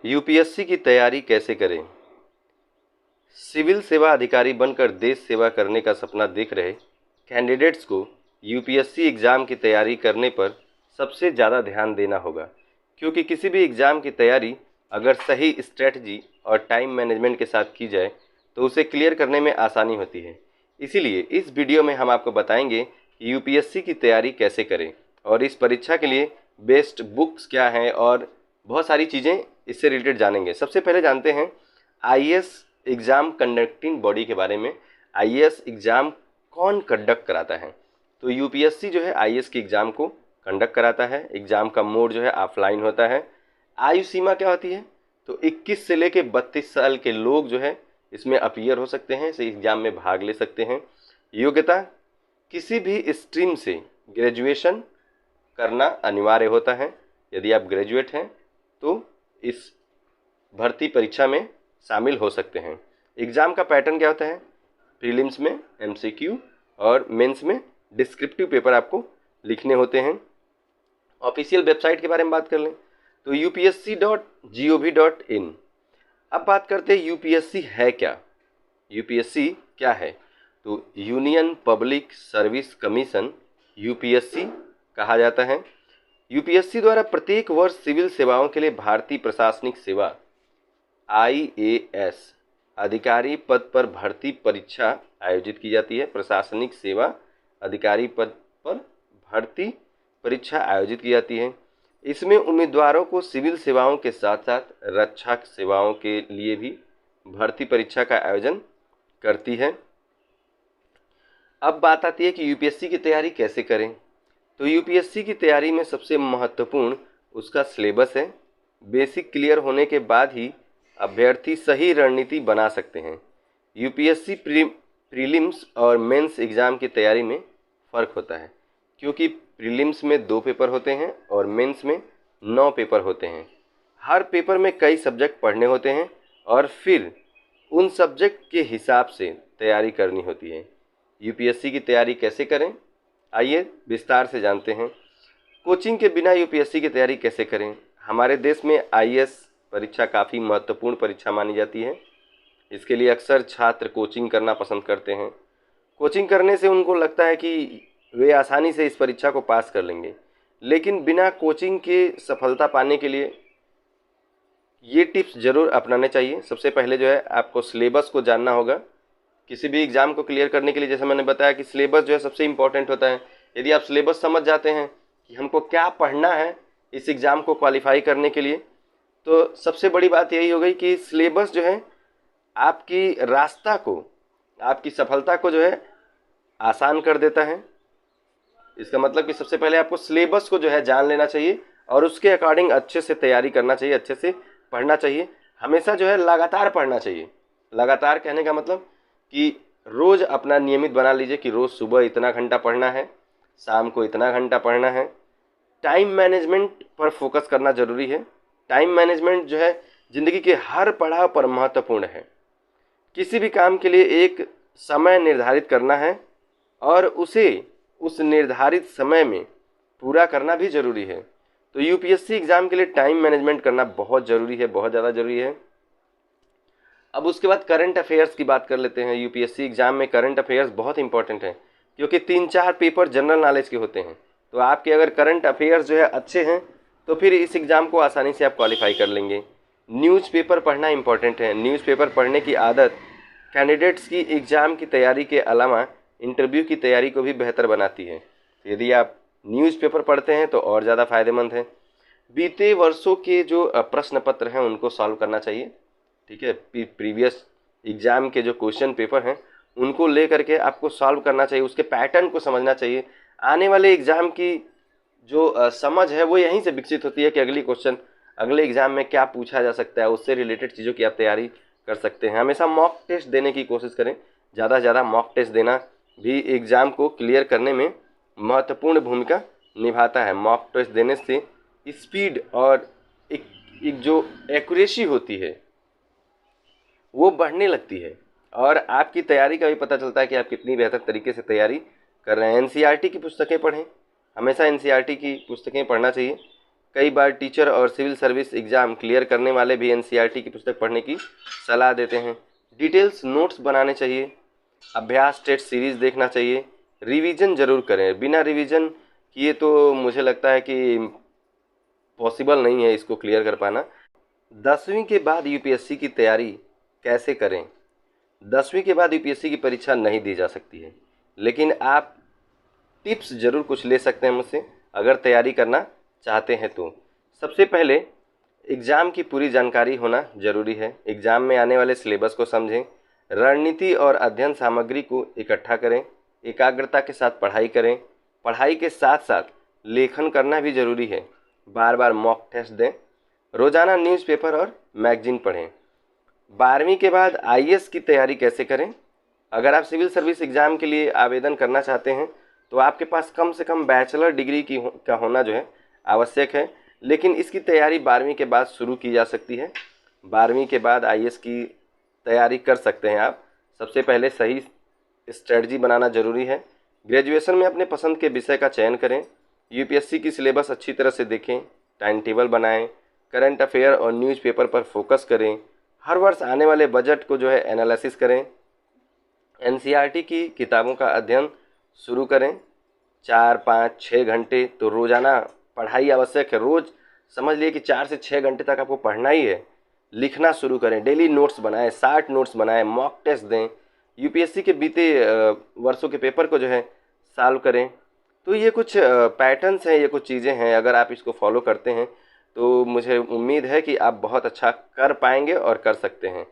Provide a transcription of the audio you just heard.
UPSC की तैयारी कैसे करें? सिविल सेवा अधिकारी बनकर देश सेवा करने का सपना देख रहे कैंडिडेट्स को यूपीएससी एग्ज़ाम की तैयारी करने पर सबसे ज़्यादा ध्यान देना होगा, क्योंकि किसी भी एग्ज़ाम की तैयारी अगर सही स्ट्रेटजी और टाइम मैनेजमेंट के साथ की जाए तो उसे क्लियर करने में आसानी होती है। इसीलिए इस वीडियो में हम आपको बताएंगे कि यूपीएससी की तैयारी कैसे करें और इस परीक्षा के लिए बेस्ट बुक्स क्या हैं और बहुत सारी चीज़ें इससे रिलेटेड जानेंगे। सबसे पहले जानते हैं आईएएस एग्ज़ाम कंडक्टिंग बॉडी के बारे में। आईएएस एग्ज़ाम कौन कंडक्ट कराता है? तो यूपीएससी जो है आईएएस के एग्ज़ाम को कंडक्ट कराता है। एग्ज़ाम का मोड जो है ऑफलाइन होता है। आयु सीमा क्या होती है? तो 21 से लेके 32 साल के लोग जो है इसमें अपीयर हो सकते हैं, इस एग्ज़ाम में भाग ले सकते हैं। योग्यता, किसी भी स्ट्रीम से ग्रेजुएशन करना अनिवार्य होता है। यदि आप ग्रेजुएट हैं तो इस भर्ती परीक्षा में शामिल हो सकते हैं। एग्ज़ाम का पैटर्न क्या होता है? प्रीलिम्स में एमसीक्यू और मेंस में डिस्क्रिप्टिव पेपर आपको लिखने होते हैं। ऑफिशियल वेबसाइट के बारे में बात कर लें तो upsc.gov.in। अब बात करते हैं यूपीएससी है क्या। यूपीएससी क्या है? तो union public service commission UPSC कहा जाता है। यूपीएससी द्वारा प्रत्येक वर्ष सिविल सेवाओं के लिए भारतीय प्रशासनिक सेवा आईएएस अधिकारी पद पर भर्ती परीक्षा आयोजित की जाती है। प्रशासनिक सेवा अधिकारी पद पर भर्ती परीक्षा आयोजित की जाती है। इसमें उम्मीदवारों को सिविल सेवाओं के साथ साथ रक्षा सेवाओं के लिए भी भर्ती परीक्षा का आयोजन करती है। अब बात आती है कि यूपीएससी की तैयारी कैसे करें। तो यूपीएससी की तैयारी में सबसे महत्वपूर्ण उसका सिलेबस है। बेसिक क्लियर होने के बाद ही अभ्यर्थी सही रणनीति बना सकते हैं। यूपीएससी प्रीलिम्स और मेंस एग्ज़ाम की तैयारी में फ़र्क होता है, क्योंकि प्रीलिम्स में 2 पेपर होते हैं और मेंस में 9 पेपर होते हैं। हर पेपर में कई सब्जेक्ट पढ़ने होते हैं और फिर उन सब्जेक्ट के हिसाब से तैयारी करनी होती है। यूपीएससी की तैयारी कैसे करें, आइए विस्तार से जानते हैं। कोचिंग के बिना यूपीएससी की तैयारी कैसे करें? हमारे देश में आईएएस परीक्षा काफ़ी महत्वपूर्ण परीक्षा मानी जाती है। इसके लिए अक्सर छात्र कोचिंग करना पसंद करते हैं। कोचिंग करने से उनको लगता है कि वे आसानी से इस परीक्षा को पास कर लेंगे, लेकिन बिना कोचिंग के सफलता पाने के लिए ये टिप्स ज़रूर अपनाने चाहिए। सबसे पहले जो है आपको सिलेबस को जानना होगा। किसी भी एग्ज़ाम को क्लियर करने के लिए जैसे मैंने बताया कि सिलेबस जो है सबसे इम्पॉर्टेंट होता है। यदि आप सिलेबस समझ जाते हैं कि हमको क्या पढ़ना है इस एग्ज़ाम को क्वालिफाई करने के लिए, तो सबसे बड़ी बात यही हो गई कि सिलेबस जो है आपकी रास्ता को, आपकी सफलता को जो है आसान कर देता है। इसका मतलब कि सबसे पहले आपको सिलेबस को जो है जान लेना चाहिए और उसके अकॉर्डिंग अच्छे से तैयारी करना चाहिए, अच्छे से पढ़ना चाहिए। हमेशा जो है लगातार पढ़ना चाहिए। लगातार कहने का मतलब कि रोज़ अपना नियमित बना लीजिए कि रोज़ सुबह इतना घंटा पढ़ना है, शाम को इतना घंटा पढ़ना है। टाइम मैनेजमेंट पर फोकस करना ज़रूरी है। टाइम मैनेजमेंट जो है ज़िंदगी के हर पड़ाव पर महत्वपूर्ण है। किसी भी काम के लिए एक समय निर्धारित करना है और उसे उस निर्धारित समय में पूरा करना भी ज़रूरी है। तो यूपीएससी एग्ज़ाम के लिए टाइम मैनेजमेंट करना बहुत ज़रूरी है, बहुत ज़्यादा ज़रूरी है। अब उसके बाद करंट अफेयर्स की बात कर लेते हैं। यूपीएससी एग्ज़ाम में करंट अफेयर्स बहुत इंपॉर्टेंट है, क्योंकि 3-4 पेपर जनरल नॉलेज के होते हैं। तो आपके अगर करंट अफेयर्स जो है अच्छे हैं तो फिर इस एग्ज़ाम को आसानी से आप क्वालिफाई कर लेंगे। न्यूज़पेपर पढ़ना इंपॉर्टेंट है। न्यूज़पेपर पढ़ने की आदत कैंडिडेट्स की एग्ज़ाम की तैयारी के अलावा इंटरव्यू की तैयारी को भी बेहतर बनाती है। यदि आप न्यूज़पेपर पढ़ते हैं तो और ज़्यादा फ़ायदेमंद है। बीते वर्षों के जो प्रश्न पत्र हैं उनको सॉल्व करना चाहिए। ठीक है, प्रीवियस एग्ज़ाम के जो क्वेश्चन पेपर हैं उनको ले करके आपको सॉल्व करना चाहिए, उसके पैटर्न को समझना चाहिए। आने वाले एग्ज़ाम की जो समझ है वो यहीं से विकसित होती है कि अगली क्वेश्चन अगले एग्ज़ाम में क्या पूछा जा सकता है, उससे रिलेटेड चीज़ों की आप तैयारी कर सकते हैं। हमेशा मॉक टेस्ट देने की कोशिश करें। ज़्यादा से ज़्यादा मॉक टेस्ट देना भी एग्ज़ाम को क्लियर करने में महत्वपूर्ण भूमिका निभाता है। मॉक टेस्ट देने से स्पीड और एक जो एक्यूरेसी होती है वो बढ़ने लगती है और आपकी तैयारी का भी पता चलता है कि आप कितनी बेहतर तरीके से तैयारी कर रहे हैं। एनसीईआरटी की पुस्तकें पढ़ें। हमेशा एनसीईआरटी की पुस्तकें पढ़ना चाहिए। कई बार टीचर और सिविल सर्विस एग्ज़ाम क्लियर करने वाले भी एनसीईआरटी की पुस्तक पढ़ने की सलाह देते हैं। डिटेल्स नोट्स बनाने चाहिए, अभ्यास टेस्ट सीरीज़ देखना चाहिए, रिवीजन ज़रूर करें। बिना रिवीजन किए तो मुझे लगता है कि पॉसिबल नहीं है इसको क्लियर कर पाना। 10वीं के बाद यूपीएससी की तैयारी कैसे करें? 10वीं के बाद यूपीएससी की परीक्षा नहीं दी जा सकती है, लेकिन आप टिप्स ज़रूर कुछ ले सकते हैं मुझसे अगर तैयारी करना चाहते हैं तो। सबसे पहले एग्ज़ाम की पूरी जानकारी होना ज़रूरी है। एग्ज़ाम में आने वाले सिलेबस को समझें, रणनीति और अध्ययन सामग्री को इकट्ठा करें, एकाग्रता के साथ पढ़ाई करें। पढ़ाई के साथ साथ लेखन करना भी ज़रूरी है। बार बार मॉक टेस्ट दें, रोज़ाना न्यूज़पेपर और मैगजीन पढ़ें। 12वीं के बाद आईएएस की तैयारी कैसे करें? अगर आप सिविल सर्विस एग्ज़ाम के लिए आवेदन करना चाहते हैं तो आपके पास कम से कम बैचलर डिग्री का होना जो है आवश्यक है, लेकिन इसकी तैयारी 12वीं के बाद शुरू की जा सकती है। 12वीं के बाद आईएएस की तैयारी कर सकते हैं आप। सबसे पहले सही स्ट्रेटजी बनाना ज़रूरी है। ग्रेजुएशन में अपने पसंद के विषय का चयन करें, यूपीएससी की सिलेबस अच्छी तरह से देखें, टाइम टेबल बनाएं, करंट अफेयर और न्यूज़पेपर पर फोकस करें। हर वर्ष आने वाले बजट को जो है एनालिसिस करें। एनसीईआरटी की किताबों का अध्ययन शुरू करें। 4, 5, 6 घंटे तो रोज़ाना पढ़ाई आवश्यक है। रोज़ समझ लिए कि 4 से 6 घंटे तक आपको पढ़ना ही है। लिखना शुरू करें, डेली नोट्स बनाएं, 60 नोट्स बनाएं, मॉक टेस्ट दें, यूपीएससी के बीते वर्षों के पेपर को जो है सॉल्व करें। तो ये कुछ पैटर्न्स हैं, ये कुछ चीज़ें हैं। अगर आप इसको फॉलो करते हैं तो मुझे उम्मीद है कि आप बहुत अच्छा कर पाएंगे और कर सकते हैं।